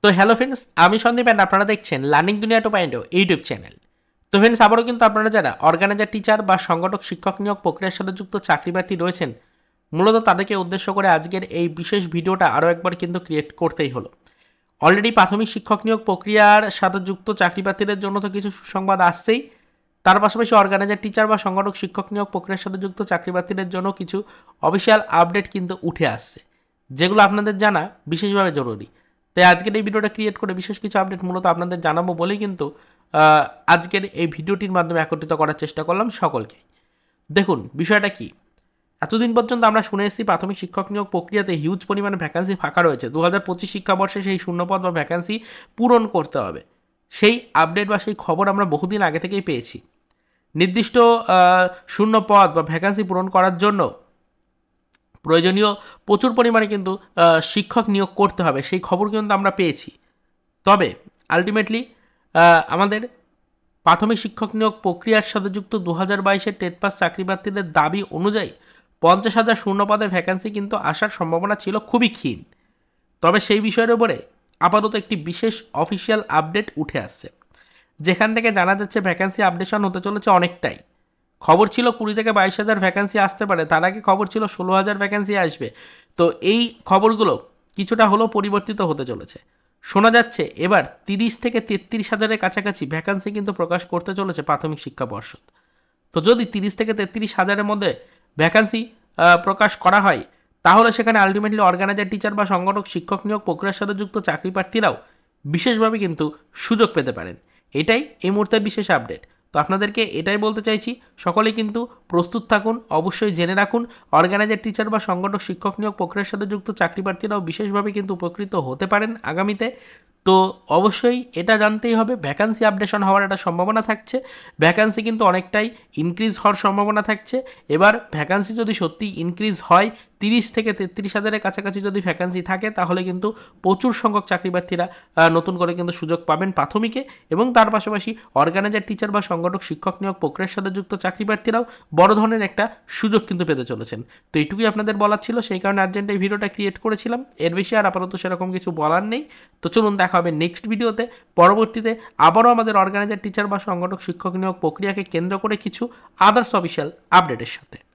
তো hello friends, আমি Sandeep and আপনারা দেখছেন লার্নিং দুনিয়া 2.0 ইউটিউব চ্যানেল। তো ফ্রেন্ডস, আবারও কিন্তু আপনারা যারা অর্গানাইজার টিচার বা সংগঠক শিক্ষক নিয়োগ প্রক্রিয়ার সাথে যুক্ত চাকরি প্রার্থী রয়েছেন, মূলত তাদেরকে উদ্দেশ্য করে আজকের এই বিশেষ ভিডিওটা আরও একবার কিন্তু ক্রিয়েট করতেই হলো। অলরেডি প্রাথমিক শিক্ষক নিয়োগ প্রক্রিয়ার সাথে যুক্ত চাকরি প্রার্থীদের জন্য তো কিছু সুসংবাদ আসছেই, তার পাশাপাশি অর্গানাইজার টিচার বা সংগঠক শিক্ষক নিয়োগ প্রক্রিয়ার সাথে যুক্ত চাকরি প্রার্থীদের জন্য কিছু অফিসিয়াল আপডেট কিন্তু উঠে আসছে, যেগুলো আপনাদের জানা বিশেষভাবে জরুরি। তাই আজকের এই ভিডিওটা ক্রিয়েট করে বিশেষ কিছু আপডেট মূলত আপনাদের জানাবো বলেই কিন্তু আজকের এই ভিডিওটির মাধ্যমে একত্রিত করার চেষ্টা করলাম সকলকে। দেখুন বিষয়টা কি, এতদিন পর্যন্ত আমরা শুনে এসেছি প্রাথমিক শিক্ষক নিয়োগ প্রক্রিয়াতে হিউজ পরিমাণে ভ্যাকান্সি ফাঁকা রয়েছে। 2025 শিক্ষাবর্ষে সেই শূন্যপদ বা ভ্যাকান্সি পূরণ করতে হবে, সেই আপডেট বা সেই খবর আমরা বহুদিন আগে থেকেই পেয়েছি। নির্দিষ্ট শূন্য পদ বা ভ্যাকান্সি পূরণ করার জন্য প্রয়োজনীয় প্রচুর পরিমাণে কিন্তু শিক্ষক নিয়োগ করতে হবে, সেই খবর কিন্তু আমরা পেয়েছি। তবে আলটিমেটলি আমাদের প্রাথমিক শিক্ষক নিয়োগ প্রক্রিয়ার সাথে যুক্ত 2022-এর টেট পাস চাকরি প্রার্থীদের দাবি অনুযায়ী 50,000 শূন্যপদে ভ্যাকান্সি কিন্তু আসার সম্ভাবনা ছিল খুবই ক্ষীণ। তবে সেই বিষয়ের উপরে আপাতত একটি বিশেষ অফিসিয়াল আপডেট উঠে আসছে, যেখান থেকে জানা যাচ্ছে ভ্যাকান্সি আপডেশন হতে চলেছে অনেকটাই। খবর ছিল 20 থেকে 22,000 ভ্যাকান্সি আসতে পারে, তার আগে খবর ছিল 16,000 ভ্যাকান্সি আসবে। তো এই খবরগুলো কিছুটা হলেও পরিবর্তিত হতে চলেছে। শোনা যাচ্ছে এবার 30 থেকে 33,000-এর কাছাকাছি ভ্যাকান্সি কিন্তু প্রকাশ করতে চলেছে প্রাথমিক শিক্ষা পর্ষদ। তো যদি 30 থেকে 33,000-এর মধ্যে ভ্যাকান্সি প্রকাশ করা হয়, তাহলে সেখানে আলটিমেটলি অর্গানাইজার টিচার বা সংগঠক শিক্ষক নিয়োগ প্রক্রিয়ার সাথে যুক্ত চাকরি প্রার্থীরাও বিশেষভাবে কিন্তু সুযোগ পেতে পারেন। এটাই এই মুহূর্তের বিশেষ আপডেট। তো আপনাদেরকে এটাই বলতে চাইছি, সকলেই কিন্তু প্রস্তুত থাকুন। অবশ্যই জেনে রাখুন, অর্গানাইজার টিচার বা সংগঠক শিক্ষক নিয়োগ প্রক্রিয়ার সাথে যুক্ত চাকরি প্রার্থীরাও বিশেষভাবে কিন্তু উপকৃত হতে পারেন আগামীতে। তো অবশ্যই এটা জানতেই হবে, ভ্যাকান্সি আপডেশন হওয়ার একটা সম্ভাবনা থাকছে, ভ্যাকান্সি কিন্তু অনেকটাই ইনক্রিজ হওয়ার সম্ভাবনা থাকছে। এবার ভ্যাকান্সি যদি সত্যি ইনক্রিজ হয়, 30 থেকে 33,000-এর কাছাকাছি যদি ভ্যাকান্সি থাকে, তাহলে কিন্তু প্রচুর সংখ্যক চাকরি প্রার্থীরা নতুন করে কিন্তু সুযোগ পাবেন প্রাথমিকে, এবং তার পাশাপাশি অর্গানাইজার টিচার বা সংগঠক শিক্ষক নিয়োগ প্রক্রিয়ার সাথে যুক্ত চাকরি প্রার্থীরাও বড় ধরনের একটা সুযোগ কিন্তু পেতে চলেছেন। তো এইটুকুই আপনাদের বলার ছিল, সেই কারণে আর্জেন্ট এই ভিডিওটা ক্রিয়েট করেছিলাম। এর বেশি আর আপাতত সেরকম কিছু বলার নেই। তো চলুন দেখা হবে নেক্সট ভিডিওতে। পরবর্তীতে আবারও আমাদের অর্গানাইজার টিচার বা সংগঠক শিক্ষক নিয়োগ প্রক্রিয়াকে কেন্দ্র করে কিছু আদার্স অফিসিয়াল আপডেটের সাথে।